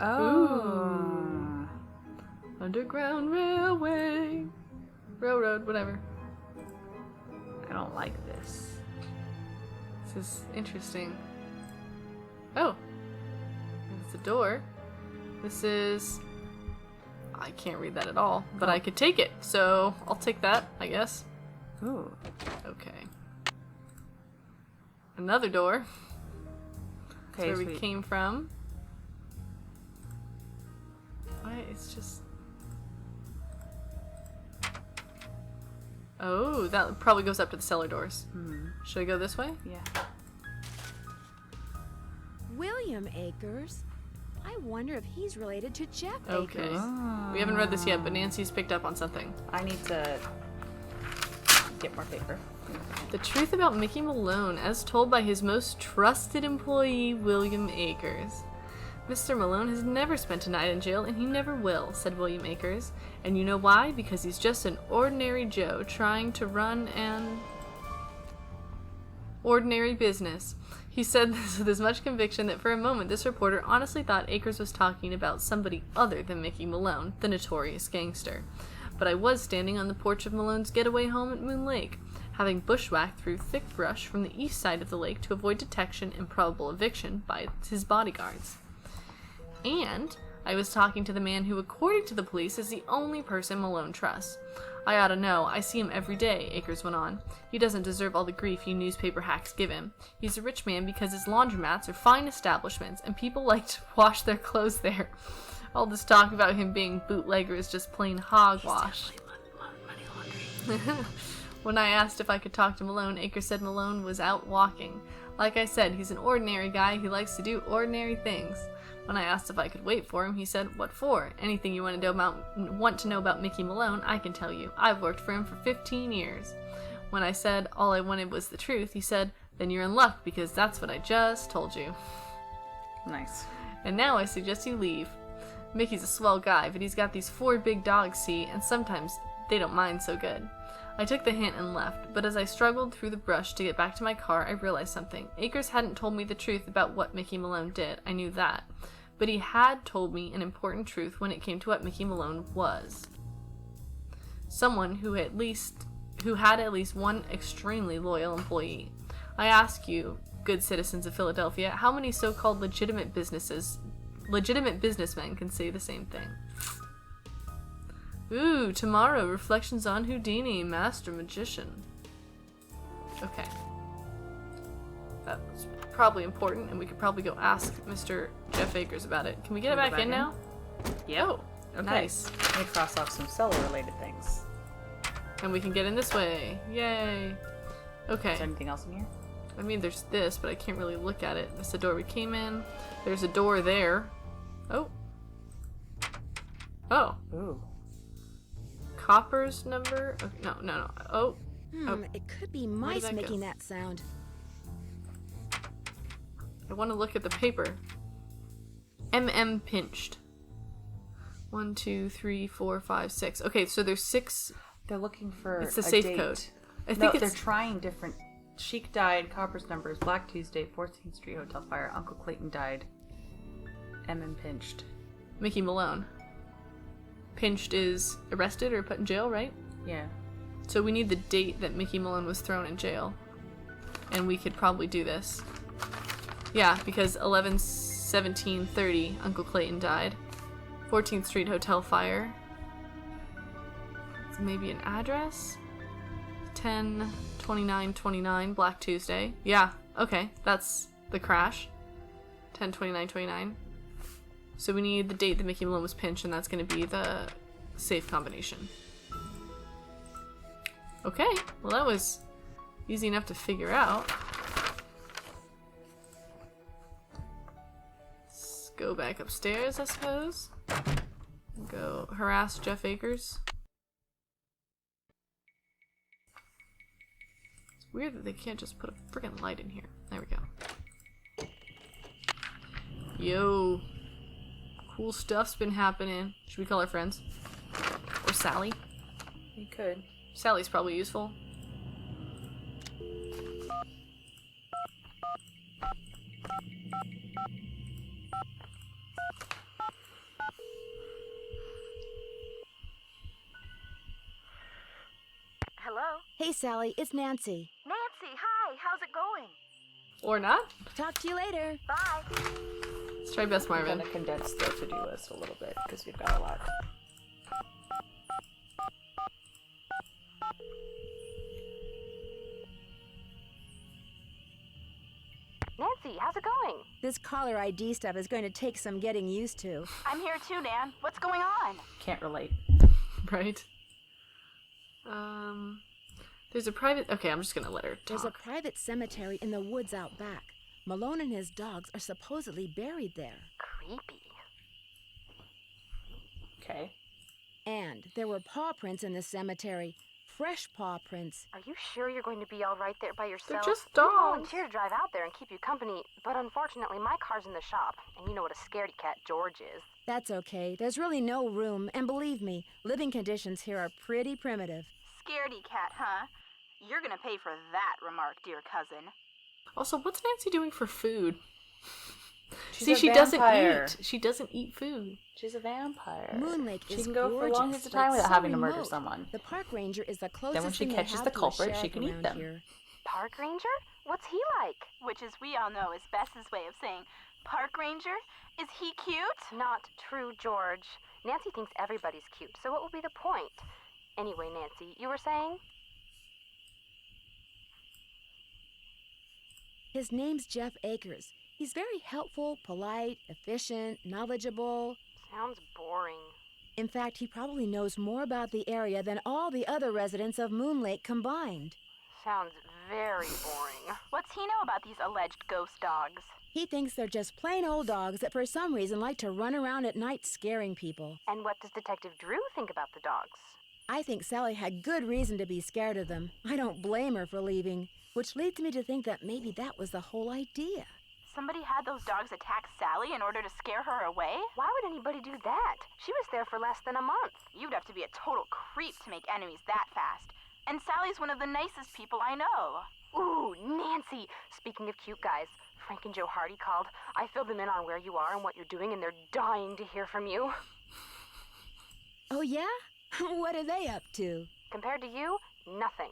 Oh. Ooh. Underground railway. Railroad, whatever. I don't like this. This is interesting. Oh. There's a door. This is... I can't read that at all, but I could take it, so I'll take that, I guess. Ooh. Okay. Another door. Okay, That's where we came from. Why? It's just... Oh, that probably goes up to the cellar doors. Should I go this way? Yeah. William Akers? I wonder if he's related to Jeff Okay. Akers. We haven't read this yet, but Nancy's picked up on something. I need to get more paper. The truth about Mickey Malone, as told by his most trusted employee, William Akers. Mr. Malone has never spent a night in jail, and he never will, said William Akers. And you know why? Because he's just an ordinary Joe trying to run an ordinary business. He said this with as much conviction that for a moment this reporter honestly thought Akers was talking about somebody other than Mickey Malone, the notorious gangster. But I was standing on the porch of Malone's getaway home at Moon Lake, having bushwhacked through thick brush from the east side of the lake to avoid detection and probable eviction by his bodyguards. And I was talking to the man who, according to the police, is the only person Malone trusts. I ought to know. I see him every day, Akers went on. He doesn't deserve all the grief you newspaper hacks give him. He's a rich man because his laundromats are fine establishments, and people like to wash their clothes there. All this talk about him being bootlegger is just plain hogwash. Money laundering. When I asked if I could talk to Malone, Akers said Malone was out walking. Like I said, he's an ordinary guy who likes to do ordinary things. When I asked if I could wait for him, he said, "What for? Anything you want to know about Mickey Malone, I can tell you. I've worked for him for 15 years. When I said all I wanted was the truth, he said, "Then you're in luck, because that's what I just told you." Nice. And now I suggest you leave. Mickey's a swell guy, but he's got these 4 big dogs, see, and sometimes they don't mind so good. I took the hint and left, but as I struggled through the brush to get back to my car, I realized something. Akers hadn't told me the truth about what Mickey Malone did. I knew that. But he had told me an important truth when it came to what Mickey Malone was. Someone who had at least one extremely loyal employee. I ask you, good citizens of Philadelphia, how many so-called legitimate businessmen can say the same thing? Ooh, tomorrow, Reflections on Houdini, Master Magician. Okay. That was probably important, and we could probably go ask Mr. Jeff Akers about it. Can we get it back in now? Yeah. Oh, okay. Nice. Let me cross off some cellar-related things. And we can get in this way. Yay. Okay. Is there anything else in here? I mean, there's this, but I can't really look at it. That's the door we came in. There's a door there. Oh. Oh. Ooh. Copper's number? Oh, no. Oh. Oh. It could be Where did mice that go? making that sound. I want to look at the paper. pinched. 1, 2, 3, 4, 5, 6. Okay, so there's 6. They're looking for It's the a safe date. code. I No, think they're it's trying different. Sheik died, Copper's numbers, Black Tuesday, 14th Street Hotel fire, Uncle Clayton died, pinched. Mickey Malone. Pinched is arrested or put in jail, right? Yeah. So we need the date that Mickey Malone was thrown in jail. And we could probably do this. Yeah, because 11/17/30, Uncle Clayton died. 14th Street Hotel fire. It's maybe an address? 10/29/29, Black Tuesday. Yeah, okay, that's the crash. 10/29/29. So we need the date that Mickey Malone was pinched, and that's going to be the safe combination. Okay, well that was easy enough to figure out. Let's go back upstairs, I suppose. Go harass Jeff Akers. It's weird that they can't just put a friggin' light in here. There we go. Yo. Cool stuff's been happening. Should we call our friends? Or Sally? You could. Sally's probably useful. Hello? Hey, Sally, it's Nancy. Nancy, hi. How's it going? Or not? Talk to you later. Bye. Let's try Best I'm Marvin. gonna condense the to-do list a little bit because we've got a lot. Nancy, how's it going? This caller ID stuff is going to take some getting used to. I'm here too, Nan. What's going on? Can't relate. Right? There's a private... Okay, I'm just gonna let her talk. There's a private cemetery in the woods out back. Malone and his dogs are supposedly buried there. Creepy. Okay. And there were paw prints in the cemetery. Fresh paw prints. Are you sure you're going to be all right there by yourself? just We dogs. volunteered to drive out there and keep you company, but unfortunately my car's in the shop, and you know what a scaredy cat George is. That's okay. There's really no room, and believe me, living conditions here are pretty primitive. Scaredy cat, huh? You're gonna pay for that remark, dear cousin. Also, what's Nancy doing for food? She's See, a she vampire. doesn't eat. She doesn't eat food. She's a vampire. Moon Lake She is can go gorgeous, for long periods of but time without so having to murder remote. someone. The park ranger is the closest Then when she thing they catches have the to a culprit, she sheriff can eat around them. here. Park ranger? What's he like? Which, as we all know, is Bess's way of saying, Park Ranger? Is he cute? Not true, George. Nancy thinks everybody's cute, so what will be the point? Anyway, Nancy, you were saying? His name's Jeff Akers. He's very helpful, polite, efficient, knowledgeable. Sounds boring. In fact, he probably knows more about the area than all the other residents of Moon Lake combined. Sounds very boring. What's he know about these alleged ghost dogs? He thinks they're just plain old dogs that for some reason like to run around at night scaring people. And what does Detective Drew think about the dogs? I think Sally had good reason to be scared of them. I don't blame her for leaving, which leads me to think that maybe that was the whole idea. Somebody had those dogs attack Sally in order to scare her away? Why would anybody do that? She was there for less than a month. You'd have to be a total creep to make enemies that fast. And Sally's one of the nicest people I know. Ooh, Nancy! Speaking of cute guys, Frank and Joe Hardy called. I filled them in on where you are and what you're doing, and they're dying to hear from you. Oh, yeah? What are they up to? Compared to you, nothing.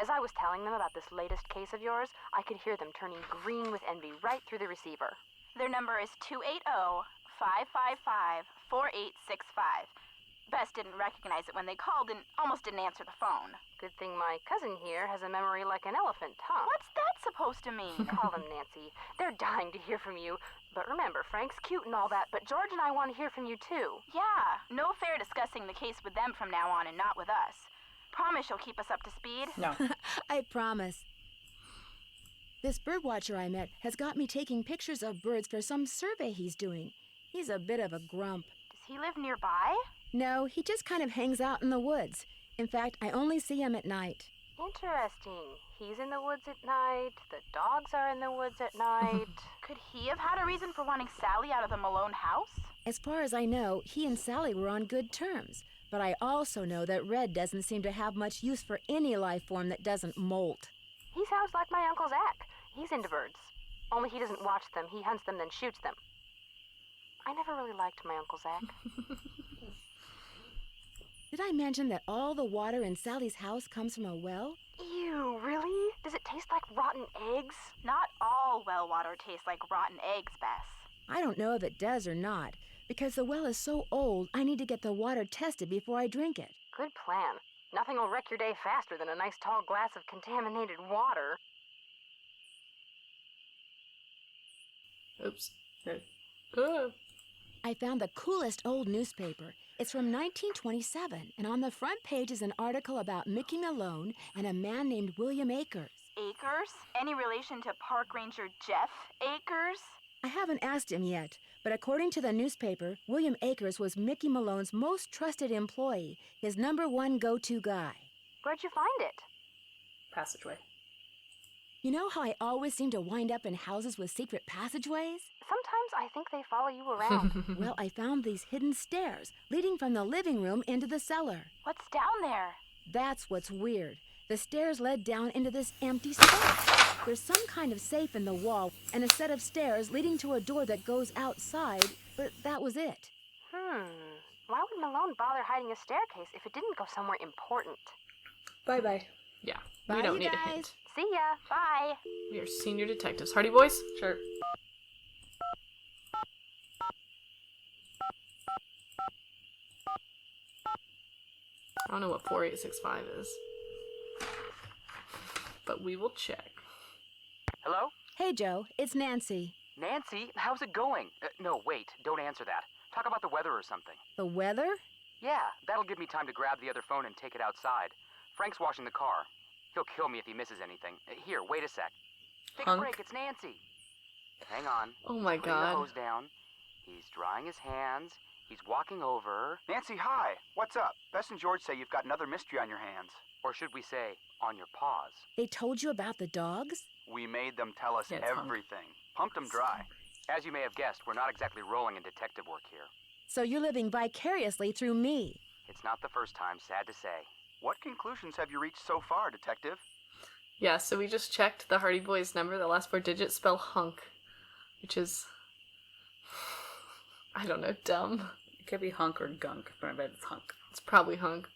As I was telling them about this latest case of yours, I could hear them turning green with envy right through the receiver. Their number is 280-555-4865. Bess didn't recognize it when they called and almost didn't answer the phone. Good thing my cousin here has a memory like an elephant, huh? What's that supposed to mean? Call them, Nancy. They're dying to hear from you. But remember, Frank's cute and all that, but George and I want to hear from you too. Yeah, no fair discussing the case with them from now on and not with us. Promise you'll keep us up to speed? No. I promise. This birdwatcher I met has got me taking pictures of birds for some survey he's doing. He's a bit of a grump. Does he live nearby? No, he just kind of hangs out in the woods. In fact, I only see him at night. Interesting. He's in the woods at night. The dogs are in the woods at night. Could he have had a reason for wanting Sally out of the Malone house? As far as I know, he and Sally were on good terms. But I also know that Red doesn't seem to have much use for any life form that doesn't molt. He sounds like my Uncle Zach. He's into birds. Only he doesn't watch them. He hunts them, then shoots them. I never really liked my Uncle Zach. Did I mention that all the water in Sally's house comes from a well? Ew, really? Does it taste like rotten eggs? Not all well water tastes like rotten eggs, Bess. I don't know if it does or not. Because the well is so old, I need to get the water tested before I drink it. Good plan. Nothing will wreck your day faster than a nice tall glass of contaminated water. Oops. I found the coolest old newspaper. It's from 1927, and on the front page is an article about Mickey Malone and a man named William Akers. Akers? Any relation to Park Ranger Jeff Akers? I haven't asked him yet, but according to the newspaper, William Akers was Mickey Malone's most trusted employee, his #1 go-to guy. Where'd you find it? Passageway. You know how I always seem to wind up in houses with secret passageways? Sometimes I think they follow you around. Well, I found these hidden stairs leading from the living room into the cellar. What's down there? That's what's weird. The stairs led down into this empty space. There's some kind of safe in the wall and a set of stairs leading to a door that goes outside, but that was it. Why would Malone bother hiding a staircase if it didn't go somewhere important? Bye-bye. Yeah, Bye, we don't you need a guys. hint. See ya. Bye. We are senior detectives. Hardy boys? Sure. I don't know what 4865 is. But we will check. Hello? Hey, Joe. It's Nancy. Nancy, how's it going? No, wait, don't answer that. Talk about the weather or something. The weather? Yeah, that'll give me time to grab the other phone and take it outside. Frank's washing the car. He'll kill me if he misses anything. Here, wait a sec. Take Hunk. a break, it's Nancy. Hang on. Oh my He's putting the god. hose down. He's drying his hands. He's walking over. Nancy, hi. What's up? Bess and George say you've got another mystery on your hands. Or should we say, on your paws. They told you about the dogs? We made them tell us Yeah, it's hunk. everything. Pumped them dry. As you may have guessed, we're not exactly rolling in detective work here. So you're living vicariously through me. It's not the first time, sad to say. What conclusions have you reached so far, Detective? Yeah, so we just checked the Hardy Boys number. The last 4 digits spell hunk, which is, I don't know, dumb. It could be hunk or gunk, but I bet it's hunk. It's probably hunk.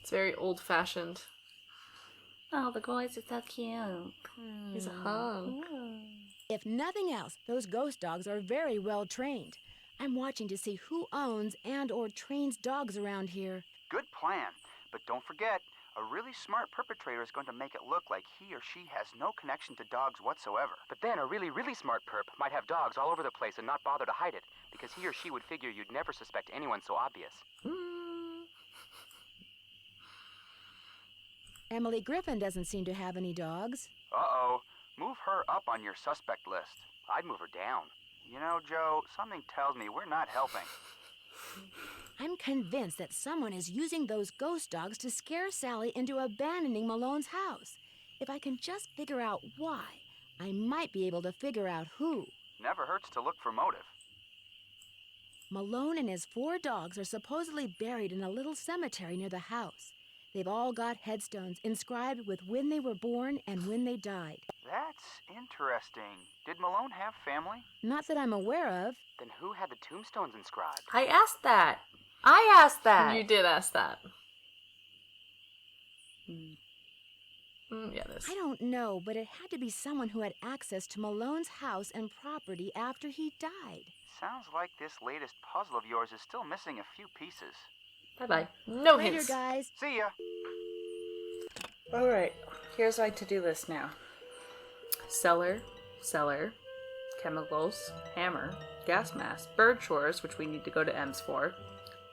It's very old-fashioned. Oh, the boys are so cute. He's a hunk. If nothing else, those ghost dogs are very well trained. I'm watching to see who owns and/or trains dogs around here. Good plan. But don't forget, a really smart perpetrator is going to make it look like he or she has no connection to dogs whatsoever. But then a really, really smart perp might have dogs all over the place and not bother to hide it, because he or she would figure you'd never suspect anyone so obvious. Emily Griffin doesn't seem to have any dogs. Uh-oh. Move her up on your suspect list. I'd move her down. You know, Joe, something tells me we're not helping. I'm convinced that someone is using those ghost dogs to scare Sally into abandoning Malone's house. If I can just figure out why, I might be able to figure out who. Never hurts to look for motive. Malone and his 4 dogs are supposedly buried in a little cemetery near the house. They've all got headstones inscribed with when they were born and when they died. That's interesting. Did Malone have family? Not that I'm aware of. Then who had the tombstones inscribed? I asked that. I asked that. You did ask that. Yeah, this. I don't know, but it had to be someone who had access to Malone's house and property after he died. Sounds like this latest puzzle of yours is still missing a few pieces. Bye-bye. No Later, hints. guys. See ya. Alright, here's my to-do list now. Cellar, chemicals, hammer, gas mask, bird chores, which we need to go to M's for,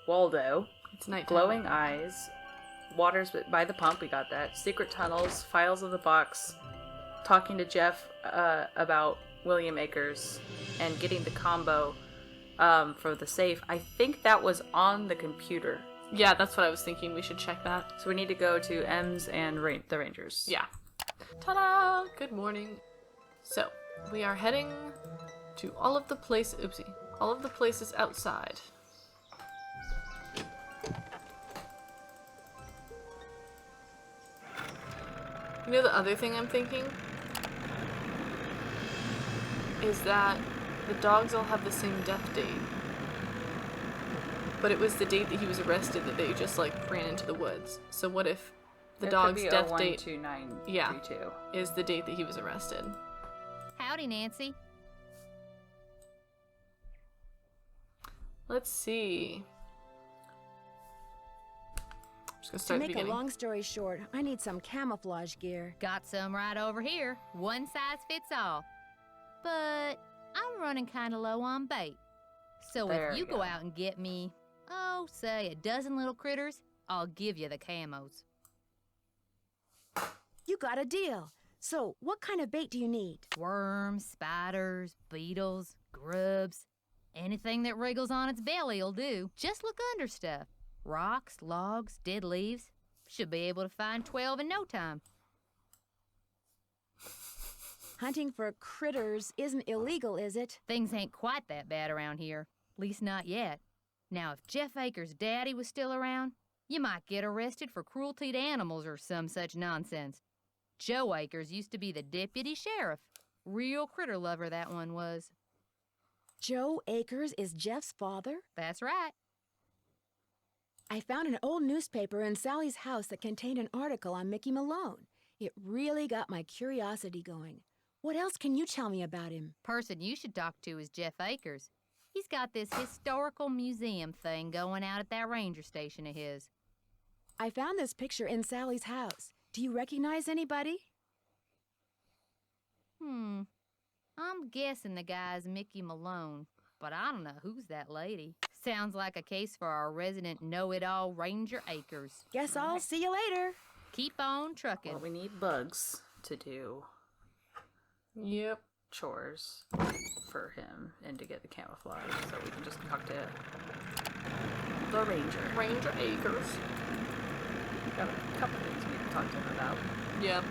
Waldo, It's nighttime. glowing eyes, waters by the pump, we got that, secret tunnels, files of the box, talking to Jeff about William Akers, and getting the combo for the safe. I think that was on the computer. Yeah, that's what I was thinking. We should check that. So we need to go to M's and the Rangers. Yeah. Ta-da! Good morning. So, we are heading to all of the places outside. You know the other thing I'm thinking? Is that the dogs all have the same death date. But it was the date that he was arrested that they just, like, ran into the woods. So what if the It dog's could be death 012932. date is the date that he was arrested? Howdy, Nancy. Let's see. I'm just gonna To start at the make a beginning. long story short, I need some camouflage gear. Got some right over here. One size fits all. But I'm running kind of low on bait. So There if you you go go. out and get me, say a dozen little critters, I'll give you the camos. You got a deal. So, what kind of bait do you need? Worms, spiders, beetles, grubs. Anything that wriggles on its belly'll do. Just look under stuff. Rocks, logs, dead leaves. Should be able to find 12 in no time. Hunting for critters isn't illegal, is it? Things ain't quite that bad around here. Least not yet. Now, if Jeff Akers' daddy was still around, you might get arrested for cruelty to animals or some such nonsense. Joe Akers used to be the deputy sheriff. Real critter lover, that one was. Joe Akers is Jeff's father? That's right. I found an old newspaper in Sally's house that contained an article on Mickey Malone. It really got my curiosity going. What else can you tell me about him? Person you should talk to is Jeff Akers. He's got this historical museum thing going out at that ranger station of his. I found this picture in Sally's house. Do you recognize anybody? I'm guessing the guy's Mickey Malone, but I don't know who's that lady. Sounds like a case for our resident know-it-all Ranger Akers. Guess I'll see you later. Keep on trucking. Well, we need bugs to do Yep. chores for him and to get the camouflage, so we can just talk to the ranger. Ranger Akers. Got a couple things we need to talk to him about. Yeah.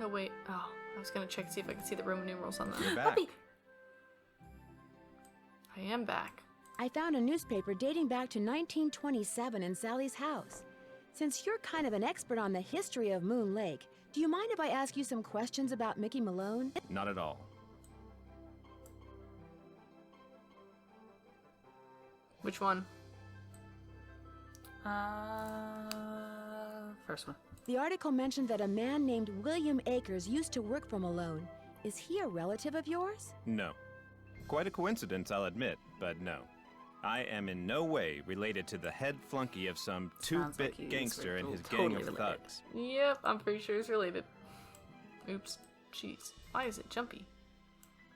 Oh, wait. Oh, I was gonna check to see if I could see the Roman numerals on You're that. back. Puppy! I am back. I found a newspaper dating back to 1927 in Sally's house. Since you're kind of an expert on the history of Moon Lake, do you mind if I ask you some questions about Mickey Malone? Not at all. Which one? First one. The article mentioned that a man named William Akers used to work for Malone. Is he a relative of yours? No. Quite a coincidence, I'll admit, but no. I am in no way related to the head flunky of some Sounds like two-bit he's gangster and his totally gang of related. thugs. Yep, I'm pretty sure it's related. Oops. Jeez. Why is it jumpy?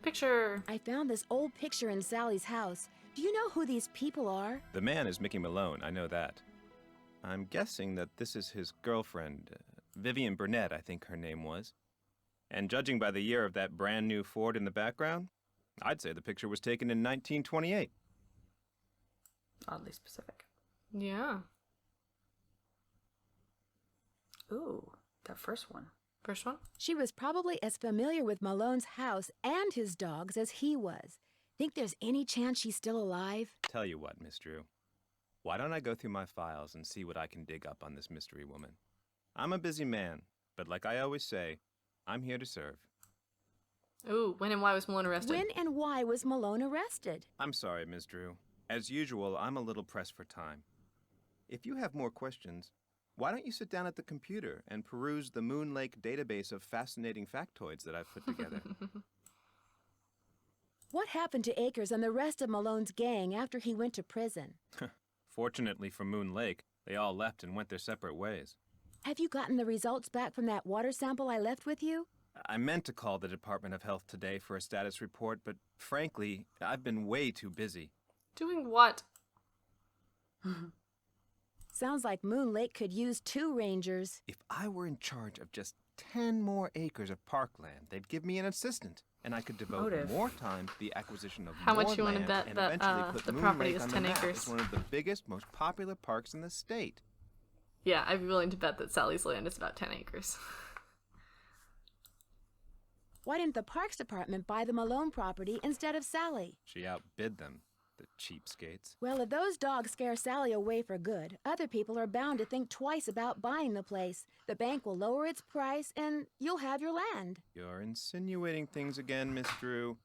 Picture. I found this old picture in Sally's house. Do you know who these people are? The man is Mickey Malone, I know that. I'm guessing that this is his girlfriend, Vivian Burnett, I think her name was. And judging by the year of that brand new Ford in the background, I'd say the picture was taken in 1928. Oddly specific. Yeah. Ooh, that first one. First one? She was probably as familiar with Malone's house and his dogs as he was. Think there's any chance she's still alive? Tell you what, Miss Drew. Why don't I go through my files and see what I can dig up on this mystery woman? I'm a busy man, but like I always say, I'm here to serve. Ooh, when and why was Malone arrested? When and why was Malone arrested? I'm sorry, Miss Drew. As usual, I'm a little pressed for time. If you have more questions, why don't you sit down at the computer and peruse the Moon Lake database of fascinating factoids that I've put together? What happened to Akers and the rest of Malone's gang after he went to prison? Fortunately for Moon Lake, they all left and went their separate ways. Have you gotten the results back from that water sample I left with you? I meant to call the Department of Health today for a status report, but frankly, I've been way too busy. Doing what? Sounds like Moon Lake could use 2 rangers. If I were in charge of just 10 more acres of parkland, they'd give me an assistant, and I could devote Motive. more time to the acquisition of How more much you wanna land bet and that, eventually put the Moon property Lake is on 10 the map acres? as one of the biggest, most popular parks in the state. Yeah, I'd be willing to bet that Sally's land is about 10 acres. Why didn't the Parks Department buy the Malone property instead of Sally? She outbid them, the cheapskates. Well, if those dogs scare Sally away for good, other people are bound to think twice about buying the place. The bank will lower its price, and you'll have your land. You're insinuating things again, Miss Drew.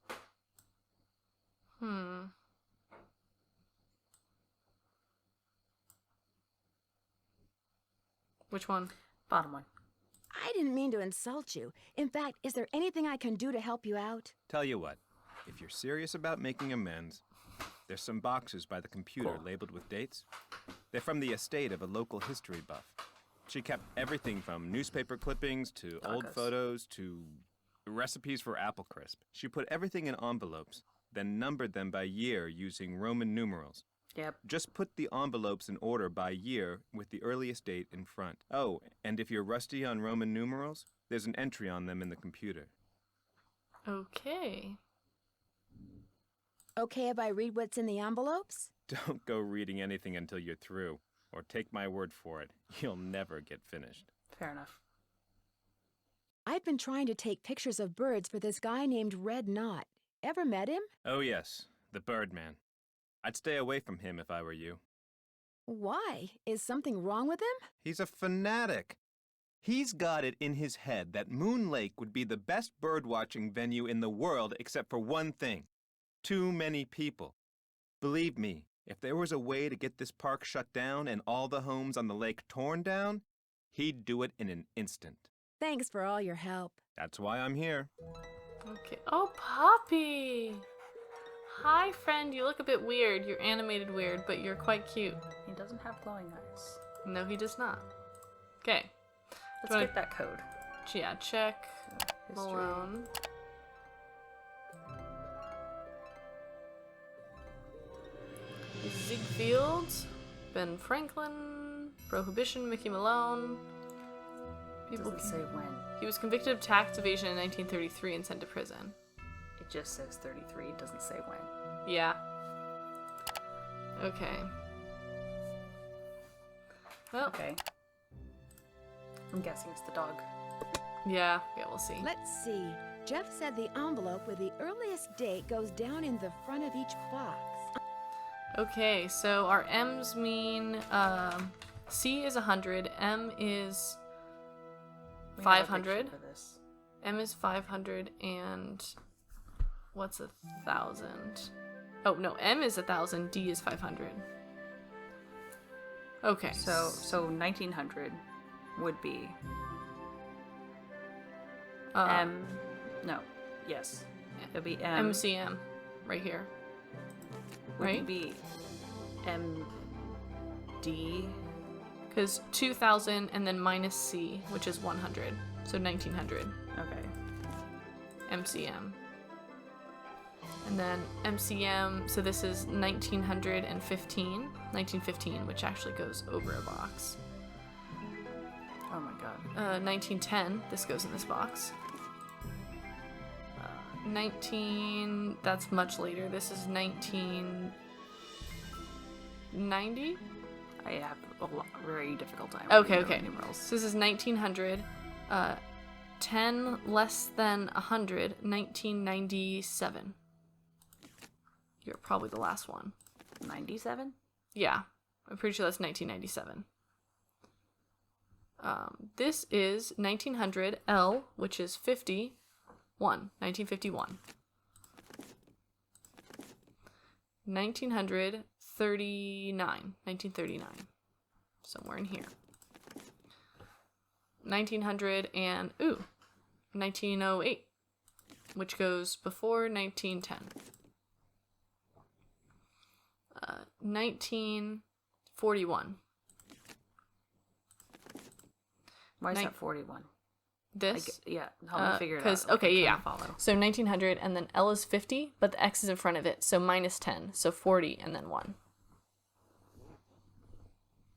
Which one? Bottom one. I didn't mean to insult you. In fact, is there anything I can do to help you out? Tell you what, if you're serious about making amends, there's some boxes by the computer Cool. labeled with dates. They're from the estate of a local history buff. She kept everything from newspaper clippings to old Doggos. photos to recipes for apple crisp. She put everything in envelopes, then numbered them by year using Roman numerals. Yep. Just put the envelopes in order by year with the earliest date in front. Oh, and if you're rusty on Roman numerals, there's an entry on them in the computer. Okay. Okay if I read what's in the envelopes? Don't go reading anything until you're through, or take my word for it, you'll never get finished. Fair enough. I've been trying to take pictures of birds for this guy named Red Knot. Ever met him? Oh yes, the Birdman. I'd stay away from him if I were you. Why? Is something wrong with him? He's a fanatic. He's got it in his head that Moon Lake would be the best birdwatching venue in the world except for one thing. Too many people. Believe me, if there was a way to get this park shut down and all the homes on the lake torn down, he'd do it in an instant. Thanks for all your help. That's why I'm here. Okay. Oh, Poppy! Hi, friend. You look a bit weird. You're animated weird, but you're quite cute. He doesn't have glowing eyes. No, he does not. Okay. Let's get that code. Yeah, check History. Malone. Ziegfeld, Ben Franklin, Prohibition, Mickey Malone. Doesn't say when. He was convicted of tax evasion in 1933 and sent to prison. It just says 33. It doesn't say when. Yeah. Okay. Well, Okay. I'm guessing it's the dog. yeah, we'll see. Let's see. Jeff said the envelope with the earliest date goes down in the front of each box. Okay, so our M's mean, C is 100, M is We have a 500. picture for this. M is 500, and what's 1,000? Oh, no, M is 1,000, D is 500. Okay. So 1900 would be uh, No. Yes. It'll be M. MCM, right here. Wouldn't right? be MD. Because 2,000 and then minus C, which is 100. So 1,900. Okay. MCM. And then MCM, so this is 1915, which actually goes over a box. Oh my god. 1910, this goes in this box. that's much later. This is 1990? I have a very difficult time. Okay, with okay. Numerals. So this is 1900. 10 less than 100, 1997. You're probably the last one. 97? Yeah, I'm pretty sure that's 1997. This is 1900 L, which is 51. 1951. 1939. Somewhere in here. 1908, which goes before 1910. 1941. Why is that 41? This? Yeah, help me figure it out. Okay, yeah. Follow. So 1900, and then L is 50, but the X is in front of it, so minus 10, so 40, and then 1.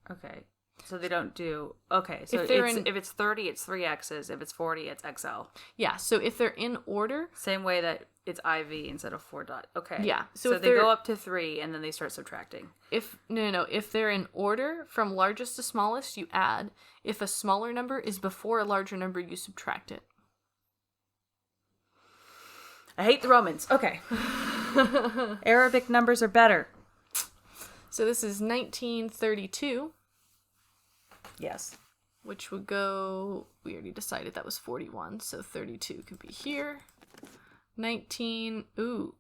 Okay. So they don't do... Okay, so if it's 30, it's 3 X's. If it's 40, it's XL. Yeah, so if they're in order... Same way that it's IV instead of 4 dot. Okay. Yeah. So if they go up to 3, and then they start subtracting. No. If they're in order, from largest to smallest, you add. If a smaller number is before a larger number, you subtract it. I hate the Romans. Okay. Arabic numbers are better. So this is 1932. Yes. Which would go... We already decided that was 41, so 32 could be here. 19... Ooh.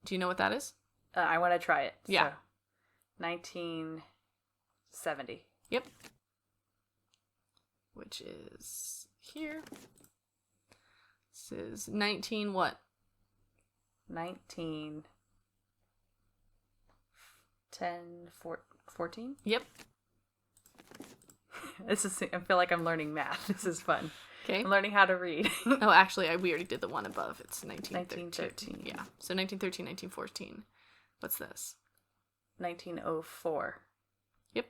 Do you know what that is? I want to try it. Yeah. So, 1970. Yep. Which is here. This is 19 what? 19... 14? Yep. I feel like I'm learning math. This is fun. Okay. I'm learning how to read. Oh, actually, we already did the one above. It's 1913. 1913. Yeah. So 1913, 1914. What's this? 1904. Yep.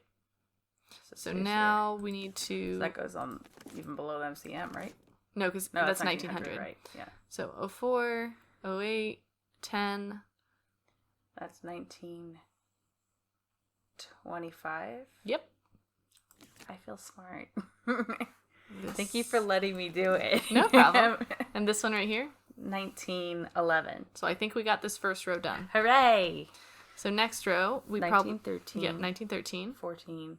stays So here. now we need to... So that goes on even below MCM, right? No, because No, that's 1900. Right, yeah. So 04, 08, 10. That's 1925. Yep. I feel smart. Thank you for letting me do it. No problem. And this one right here? 1911. So I think we got this first row done. Hooray! So next row, we 1913. Yeah, 1913. 14.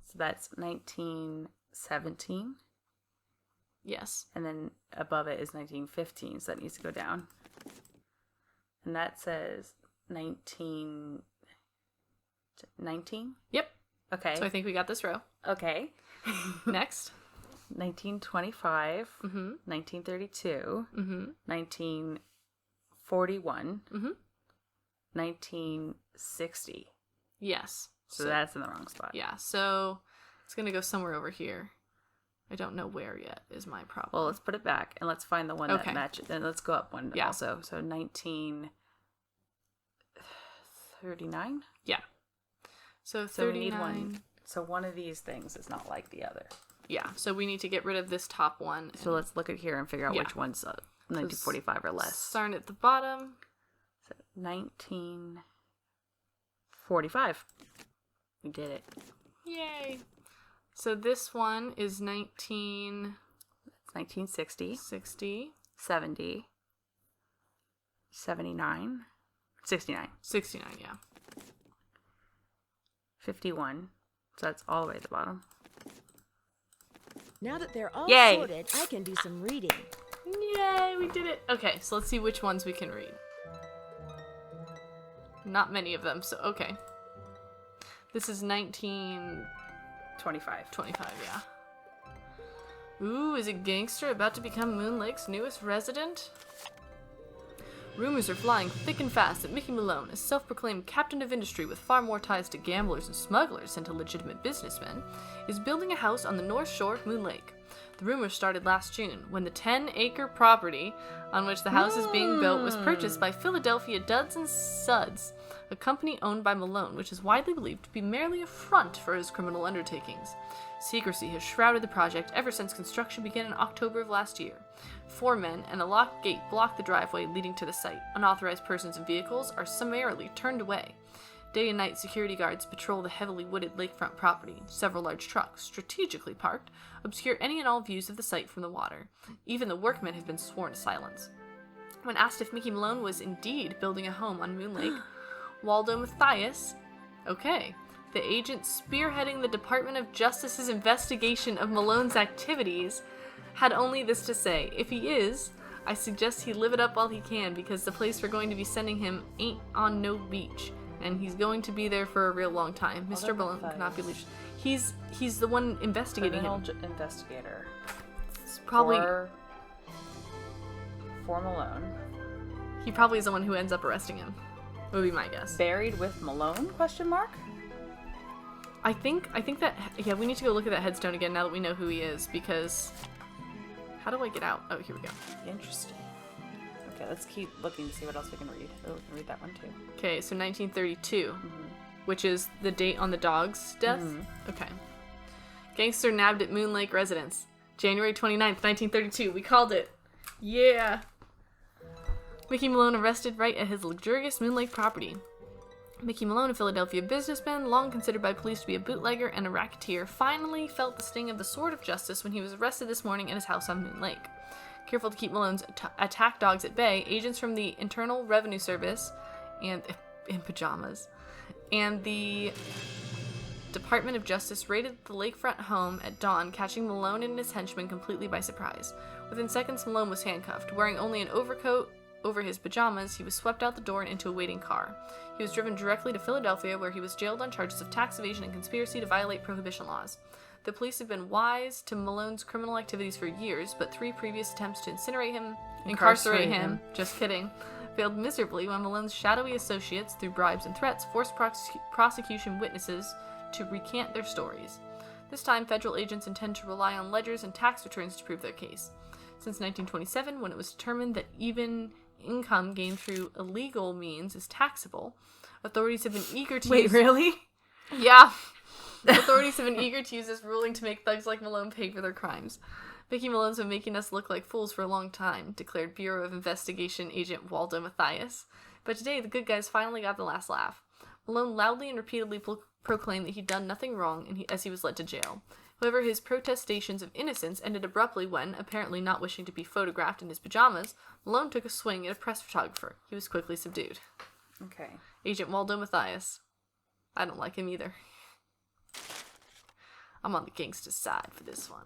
So that's 1917. 1917. Yes. And then above it is 1915, so that needs to go down. And that says 19... 19? Yep. Okay. So I think we got this row. Okay. Next. 1925, 1932, 1941, 1960. Yes. So that's in the wrong spot. Yeah, so it's going to go somewhere over here. I don't know where yet is my problem. Well, let's put it back and let's find the one that matches. And let's go up one also. So 1939? Yeah. So 39. We need one. So one of these things is not like the other. Yeah, so we need to get rid of this top one. So let's look at here and figure out which one's 1945 or less. Starting at the bottom. So 1945. We did it. Yay. So this one is 1960. 70. 79. 69. 69, yeah. 51. So that's all the way at the bottom. Now that they're all Yay. sorted, I can do some reading. Yay, we did it. Okay, so let's see which ones we can read. Not many of them, so okay. This is 1925. 25, yeah. Ooh, is a gangster about to become Moon Lake's newest resident? Rumors are flying thick and fast that Mickey Malone, a self-proclaimed captain of industry with far more ties to gamblers and smugglers than to legitimate businessmen, is building a house on the north shore of Moon Lake. The rumors started last June, when the 10-acre property on which the house is being built was purchased by Philadelphia Duds and Suds, a company owned by Malone, which is widely believed to be merely a front for his criminal undertakings. Secrecy has shrouded the project ever since construction began in October of last year. 4 men and a locked gate block the driveway leading to the site. Unauthorized persons and vehicles are summarily turned away. Day and night, security guards patrol the heavily wooded lakefront property. Several large trucks, strategically parked, obscure any and all views of the site from the water. Even the workmen have been sworn to silence. When asked if Mickey Malone was indeed building a home on Moon Lake, Waldo Matthias, the agent spearheading the Department of Justice's investigation of Malone's activities, had only this to say: if he is, I suggest he live it up while he can, because the place we're going to be sending him ain't on no beach, and he's going to be there for a real long time. Mr. Malone cannot be leashed. He's the one investigating him. Investigator. It's probably for Malone. He probably is the one who ends up arresting him. Would be my guess. Buried with Malone? Question mark. I think that we need to go look at that headstone again now that we know who he is, because how do I get out? Oh, here we go. Interesting. Okay, let's keep looking to see what else we can read. Oh, we can read that one too. Okay, so 1932, which is the date on the dog's death. Okay. Gangster nabbed at Moon Lake residence. January 29th, 1932. We called it. Yeah. Mickey Malone arrested right at his luxurious Moon Lake property. Mickey Malone, a Philadelphia businessman, long considered by police to be a bootlegger and a racketeer, finally felt the sting of the sword of justice when he was arrested this morning at his house on Moon Lake. Careful to keep Malone's attack dogs at bay, agents from the Internal Revenue Service and in pajamas and the Department of Justice raided the lakefront home at dawn, catching Malone and his henchmen completely by surprise. Within seconds, Malone was handcuffed. Wearing only an overcoat over his pajamas, he was swept out the door and into a waiting car. He was driven directly to Philadelphia, where he was jailed on charges of tax evasion and conspiracy to violate prohibition laws. The police have been wise to Malone's criminal activities for years, but 3 previous attempts to incarcerate him, just kidding, failed miserably when Malone's shadowy associates, through bribes and threats, forced prosecution witnesses to recant their stories. This time, federal agents intend to rely on ledgers and tax returns to prove their case. Since 1927, when it was determined that even income gained through illegal means is taxable, authorities have been eager to use... Wait, really? Yeah. Authorities have been eager to use this ruling to make thugs like Malone pay for their crimes. Mickey Malone's been making us look like fools for a long time, declared Bureau of Investigation agent Waldo Matthias. But today, the good guys finally got the last laugh. Malone loudly and repeatedly proclaimed that he'd done nothing wrong as he was led to jail. However, his protestations of innocence ended abruptly when, apparently not wishing to be photographed in his pajamas, Malone took a swing at a press photographer. He was quickly subdued. Okay. Agent Waldo Matthias. I don't like him either. I'm on the gangster side for this one.